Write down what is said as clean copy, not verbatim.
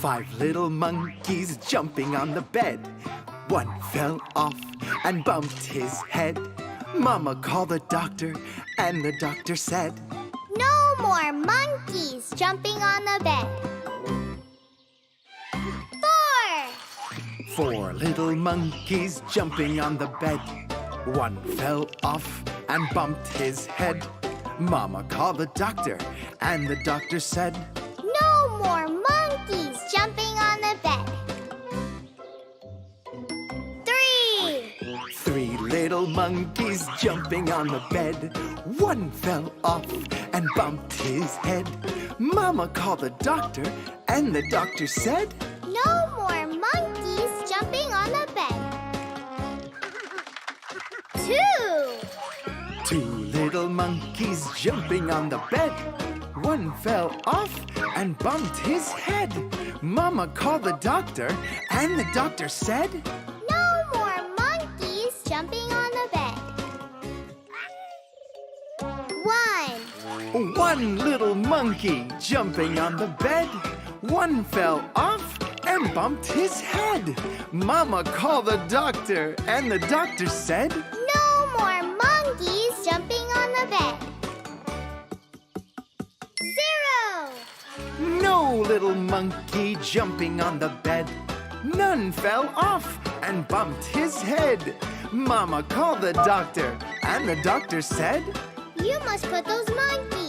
5 little monkeys jumping on the bed. One fell off and bumped his head. Mama called the doctor, and the doctor said, "No more monkeys jumping on the bed." 4. 4 little monkeys jumping on the bed. One fell off and bumped his head. Mama called the doctor, and the doctor said, "No more monkeys jumping on the bed." 3. 3 little monkeys jumping on the bed. One fell off and bumped his head. Mama called the doctor, and the doctor said, "No more monkeys jumping on the bed." 2. 2 little monkeys jumping on the bed. One fell off and bumped his head. Mama called the doctor, and the doctor said, "No more monkeys jumping on the bed." 1. 1 little monkey jumping on the bed. One fell off and bumped his head. Mama called the doctor, and the doctor said, "No more monkeys jumping on the bed." 0. No little monkey jumping on the bed. None fell off and bumped his head. Mama called the doctor, and the doctor said, You must put those monkeys